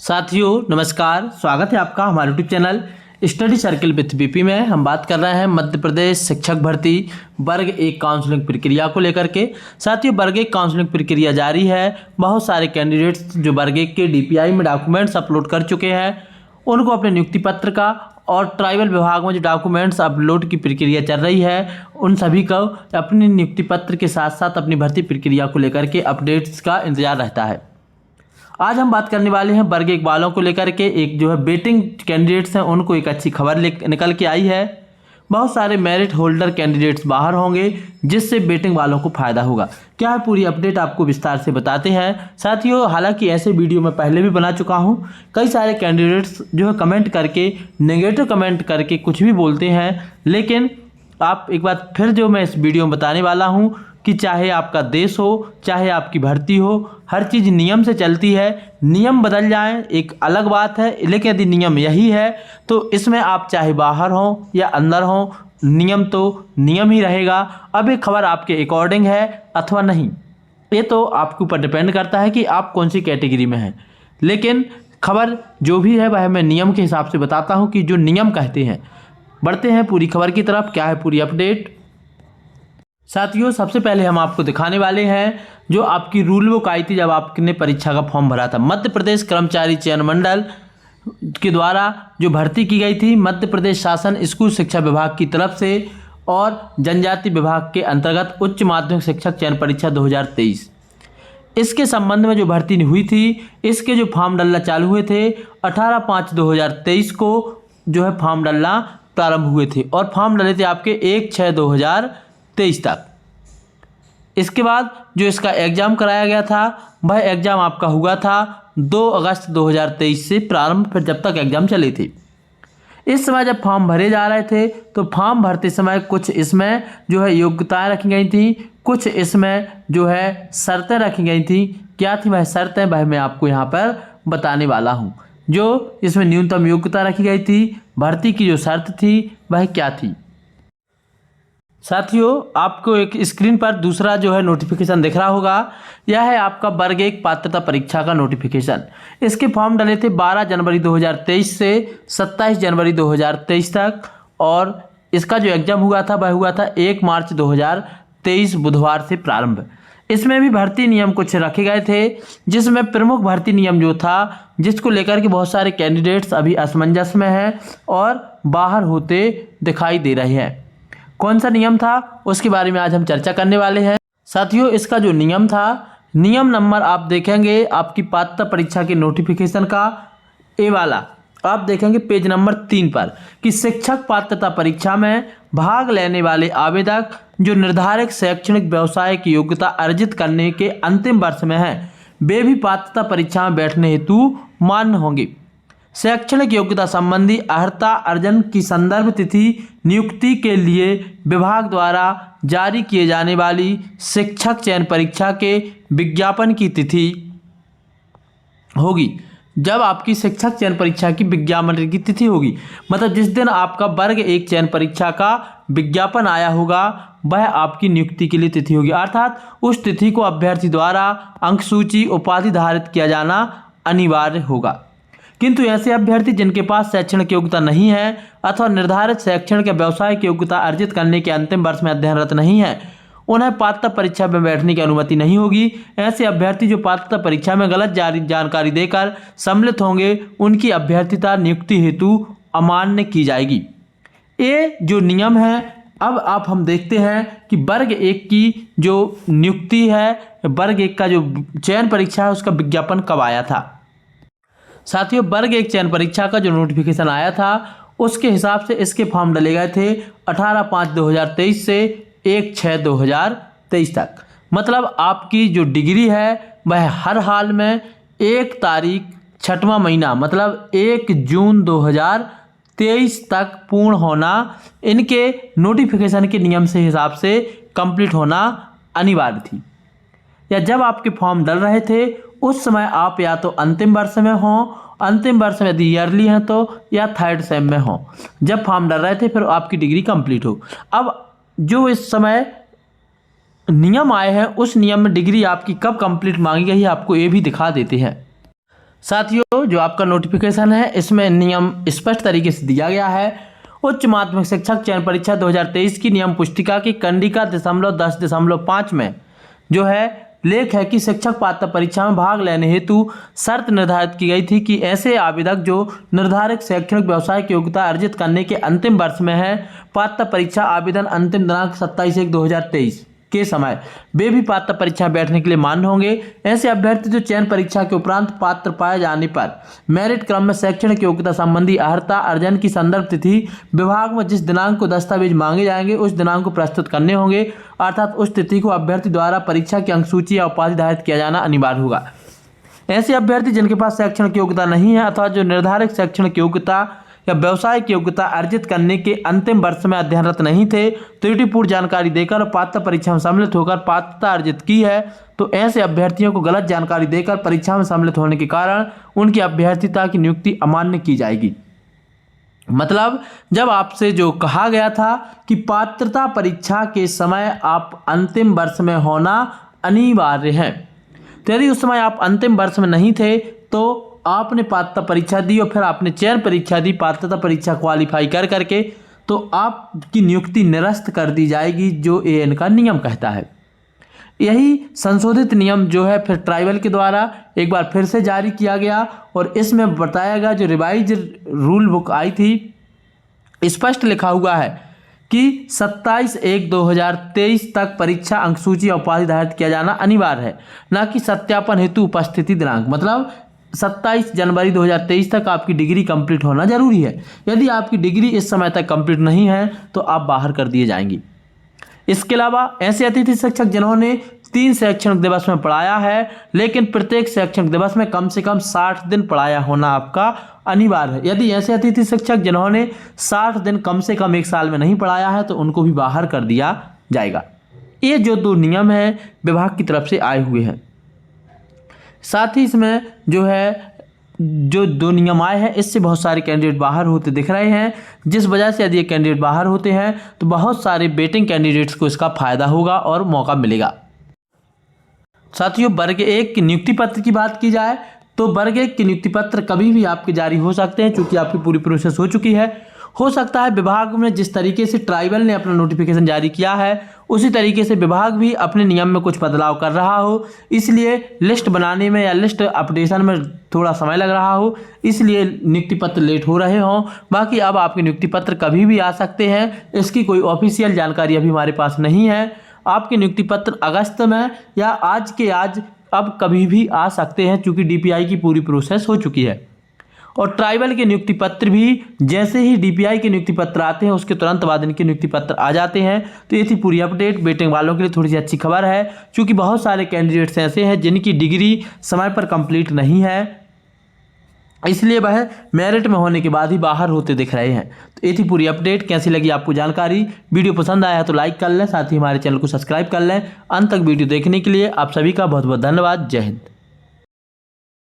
साथियों नमस्कार, स्वागत है आपका हमारे YouTube channel study circle with BP में। हम बात कर रहे हैं मध्य प्रदेश शिक्षक भर्ती वर्ग एक काउंसलिंग प्रक्रिया को लेकर के। साथियों वर्ग एक काउंसलिंग प्रक्रिया जारी है। बहुत सारे कैंडिडेट्स जो वर्ग एक के डीपीआई में डॉक्यूमेंट्स अपलोड कर चुके हैं, उनको अपने नियुक्ति पत्र का और ट्राइबल विभाग में जो डॉक्यूमेंट्स अपलोड की प्रक्रिया चल रही है, उन सभी को अपनी नियुक्ति पत्र के साथ साथ अपनी भर्ती प्रक्रिया को लेकर के अपडेट्स का इंतजार रहता है। आज हम बात करने वाले हैं वर्ग एक वालों को लेकर के। एक जो है वेटिंग कैंडिडेट्स हैं, उनको एक अच्छी खबर निकल के आई है। बहुत सारे मेरिट होल्डर कैंडिडेट्स बाहर होंगे, जिससे वेटिंग वालों को फायदा होगा। क्या है पूरी अपडेट आपको विस्तार से बताते हैं। साथियों हालांकि ऐसे वीडियो मैं पहले भी बना चुका हूं। कई सारे कैंडिडेट्स जो है कमेंट करके, नेगेटिव कमेंट करके कुछ भी बोलते हैं, लेकिन आप एक बात फिर जो मैं इस वीडियो में बताने वाला हूं कि चाहे आपका देश हो, चाहे आपकी भर्ती हो, हर चीज़ नियम से चलती है। नियम बदल जाएं एक अलग बात है, लेकिन यदि नियम यही है तो इसमें आप चाहे बाहर हों या अंदर हों, नियम तो नियम ही रहेगा। अब ये खबर आपके अकॉर्डिंग है अथवा नहीं, ये तो आपके ऊपर डिपेंड करता है कि आप कौन सी कैटेगरी में हैं। लेकिन खबर जो भी है वह मैं नियम के हिसाब से बताता हूँ कि जो नियम कहते हैं। बढ़ते हैं पूरी खबर की तरफ। क्या है पूरी अपडेट। साथियों सबसे पहले हम आपको दिखाने वाले हैं जो आपकी रूल बुक आई थी जब आपने परीक्षा का फॉर्म भरा था। मध्य प्रदेश कर्मचारी चयन मंडल के द्वारा जो भर्ती की गई थी मध्य प्रदेश शासन स्कूल शिक्षा विभाग की तरफ से और जनजाति विभाग के अंतर्गत उच्च माध्यमिक शिक्षक चयन परीक्षा 2023, इसके संबंध में जो भर्ती हुई थी, इसके जो फॉर्म डलना चालू हुए थे 18/5/2023 को जो है फॉर्म डलना प्रारंभ हुए थे और फॉर्म डले थे आपके 1/6/2023 तक। इसके बाद जो इसका एग्ज़ाम कराया गया था, वह एग्ज़ाम आपका हुआ था 2 अगस्त 2023 से प्रारंभ, फिर जब तक एग्ज़ाम चले थे। इस समय जब फॉर्म भरे जा रहे थे तो फॉर्म भरते समय कुछ इसमें जो है योग्यताएं रखी गई थी, कुछ इसमें जो है शर्तें रखी गई थी। क्या थी वह शर्तें, वह मैं आपको यहाँ पर बताने वाला हूँ। जो इसमें न्यूनतम योग्यता रखी गई थी, भर्ती की जो शर्त थी वह क्या थी। साथियों आपको एक स्क्रीन पर दूसरा जो है नोटिफिकेशन दिख रहा होगा, यह है आपका वर्ग एक पात्रता परीक्षा का नोटिफिकेशन। इसके फॉर्म डले थे 12 जनवरी 2023 से 27 जनवरी 2023 तक और इसका जो एग्ज़ाम हुआ था वह हुआ था 1 मार्च 2023 बुधवार से प्रारंभ। इसमें भी भर्ती नियम कुछ रखे गए थे, जिसमें प्रमुख भर्ती नियम जो था, जिसको लेकर के बहुत सारे कैंडिडेट्स अभी असमंजस में हैं और बाहर होते दिखाई दे रहे हैं। कौन सा नियम था उसके बारे में आज हम चर्चा करने वाले हैं। साथियों इसका जो नियम था, नियम नंबर आप देखेंगे आपकी पात्रता परीक्षा के नोटिफिकेशन का ए वाला, आप देखेंगे पेज नंबर 3 पर कि शिक्षक पात्रता परीक्षा में भाग लेने वाले आवेदक जो निर्धारित शैक्षणिक व्यवसाय की योग्यता अर्जित करने के अंतिम वर्ष में हैं, वे भी पात्रता परीक्षा में बैठने हेतु मान्य होंगे। शैक्षणिक योग्यता संबंधी अर्हता अर्जन की संदर्भ तिथि नियुक्ति के लिए विभाग द्वारा जारी किए जाने वाली शिक्षक चयन परीक्षा के विज्ञापन की तिथि होगी। जब आपकी शिक्षक चयन परीक्षा की विज्ञापन की तिथि होगी, मतलब जिस दिन आपका वर्ग एक चयन परीक्षा का विज्ञापन आया होगा, वह आपकी नियुक्ति के लिए तिथि होगी। अर्थात उस तिथि को अभ्यर्थी द्वारा अंक सूची उपाधि धारित किया जाना अनिवार्य होगा। किंतु ऐसे अभ्यर्थी जिनके पास शैक्षणिक योग्यता नहीं है अथवा निर्धारित शैक्षणिक या व्यवसायिक योग्यता अर्जित करने के अंतिम वर्ष में अध्ययनरत नहीं है, उन्हें पात्रता परीक्षा में बैठने की अनुमति नहीं होगी। ऐसे अभ्यर्थी जो पात्रता परीक्षा में गलत जानकारी देकर सम्मिलित होंगे, उनकी अभ्यर्थिता नियुक्ति हेतु अमान्य की जाएगी। ये जो नियम है, अब आप हम देखते हैं कि वर्ग एक की जो नियुक्ति है, वर्ग एक का जो चयन परीक्षा है, उसका विज्ञापन कब आया था। साथियों वर्ग एक चयन परीक्षा का जो नोटिफिकेशन आया था, उसके हिसाब से इसके फॉर्म डले गए थे 18/5/2023 से 1/6/2023 तक। मतलब आपकी जो डिग्री है वह हर हाल में 1 तारीख 6वां महीना मतलब 1 जून 2023 तक पूर्ण होना, इनके नोटिफिकेशन के नियम से हिसाब से कंप्लीट होना अनिवार्य थी। या जब आपके फॉर्म डल रहे थे उस समय आप या तो अंतिम वर्ष में हों, अंतिम वर्ष में यदि ईयरली हैं तो, या थर्ड सेम में हों, जब फॉर्म डल रहे थे फिर आपकी डिग्री कंप्लीट हो। अब जो इस समय नियम आए हैं उस नियम में डिग्री आपकी कब कंप्लीट मांगी गई है, आपको ये भी दिखा देते हैं। साथियों, जो आपका नोटिफिकेशन है इसमें नियम स्पष्ट तरीके से दिया गया है। उच्च माध्यमिक शिक्षक चयन परीक्षा 2023 की नियम पुस्तिका की कंडिका 10.10.5 में जो है लेख है कि शिक्षक पात्रता परीक्षा में भाग लेने हेतु शर्त निर्धारित की गई थी कि ऐसे आवेदक जो निर्धारित शैक्षणिक व्यवसायिक योग्यता अर्जित करने के अंतिम वर्ष में है, पात्रता परीक्षा आवेदन अंतिम दिनांक 27/1/2023 के समय वे भी पात्रता परीक्षा में बैठने के लिए मान्य होंगे। ऐसे अभ्यर्थी जो चयन परीक्षा के उपरांत पात्र पाए जाने पर मेरिट क्रम में शैक्षणिक योग्यता संबंधी अर्हता अर्जन की संदर्भ तिथि विभाग में जिस दिनांक को दस्तावेज मांगे जाएंगे उस दिनांक को प्रस्तुत करने होंगे, अर्थात उस तिथि को अभ्यर्थी द्वारा परीक्षा की अंकसूची या उपाधि धारित किया जाना अनिवार्य होगा। ऐसे अभ्यर्थी जिनके पास शैक्षणिक योग्यता नहीं है अथवा जो निर्धारित शैक्षणिक योग्यता या व्यवसायिक योग्यता अर्जित करने के अंतिम वर्ष में अध्ययनरत नहीं थे, त्रुटिपूर्ण जानकारी देकर और पात्रता परीक्षा में सम्मिलित होकर पात्रता अर्जित की है, तो ऐसे अभ्यर्थियों को गलत जानकारी देकर परीक्षा में सम्मिलित होने के कारण उनकी अभ्यर्थिता की नियुक्ति अमान्य की जाएगी। मतलब जब आपसे जो कहा गया था कि पात्रता परीक्षा के समय आप अंतिम वर्ष में होना अनिवार्य है, तो यदि उस समय आप अंतिम वर्ष में नहीं थे तो आपने पात्रता परीक्षा दी और फिर आपने चयन परीक्षा दी, पात्रता परीक्षा क्वालिफाई कर करके, तो आपकी नियुक्ति निरस्त कर दी जाएगी, जो एएन का नियम कहता है। यही संशोधित नियम जो है फिर ट्राइबल के द्वारा एक बार फिर से जारी किया गया और इसमें बताया गया, जो रिवाइज रूल बुक आई थी स्पष्ट लिखा हुआ है कि 27/1/2023 तक परीक्षा अंकसूची और उपाधि धारित किया जाना अनिवार्य है, न कि सत्यापन हेतु उपस्थिति दिनांक। मतलब 27 जनवरी 2023 तक आपकी डिग्री कंप्लीट होना जरूरी है। यदि आपकी डिग्री इस समय तक कंप्लीट नहीं है तो आप बाहर कर दिए जाएंगे। इसके अलावा ऐसे अतिथि शिक्षक जिन्होंने 3 शैक्षणिक दिवस में पढ़ाया है लेकिन प्रत्येक शैक्षणिक दिवस में कम से कम 60 दिन पढ़ाया होना आपका अनिवार्य है। यदि ऐसे अतिथि शिक्षक जिन्होंने 60 दिन कम से कम 1 साल में नहीं पढ़ाया है तो उनको भी बाहर कर दिया जाएगा। ये जो 2 नियम हैं विभाग की तरफ से आए हुए हैं। साथ ही इसमें जो है जो 2 नियम आए हैं इससे बहुत सारे कैंडिडेट बाहर होते दिख रहे हैं, जिस वजह से यदि ये कैंडिडेट बाहर होते हैं तो बहुत सारे वेटिंग कैंडिडेट्स को इसका फायदा होगा और मौका मिलेगा। साथियों, वर्ग 1 की नियुक्ति पत्र की बात की जाए तो वर्ग 1 की नियुक्ति पत्र कभी भी आपके जारी हो सकते हैं, क्योंकि आपकी पूरी प्रोसेस हो चुकी है। हो सकता है विभाग में जिस तरीके से ट्राइबल ने अपना नोटिफिकेशन जारी किया है उसी तरीके से विभाग भी अपने नियम में कुछ बदलाव कर रहा हो, इसलिए लिस्ट बनाने में या लिस्ट अपडेशन में थोड़ा समय लग रहा हो, इसलिए नियुक्ति पत्र लेट हो रहे हों। बाकी अब आपके नियुक्ति पत्र कभी भी आ सकते हैं, इसकी कोई ऑफिशियल जानकारी अभी हमारे पास नहीं है। आपके नियुक्ति पत्र अगस्त में या आज के आज अब कभी भी आ सकते हैं, क्योंकि डीपीआई की पूरी प्रोसेस हो चुकी है। और ट्राइबल के नियुक्ति पत्र भी जैसे ही डीपीआई के नियुक्ति पत्र आते हैं उसके तुरंत बाद इनके नियुक्ति पत्र आ जाते हैं। तो ये थी पूरी अपडेट। वेटिंग वालों के लिए थोड़ी सी अच्छी खबर है, क्योंकि बहुत सारे कैंडिडेट्स ऐसे हैं जिनकी डिग्री समय पर कंप्लीट नहीं है, इसलिए वह मेरिट में होने के बाद ही बाहर होते दिख रहे हैं। तो ये थी पूरी अपडेट। कैसी लगी आपको जानकारी? वीडियो पसंद आया तो लाइक कर लें, साथ ही हमारे चैनल को सब्सक्राइब कर लें। अंत तक वीडियो देखने के लिए आप सभी का बहुत बहुत धन्यवाद। जय हिंद।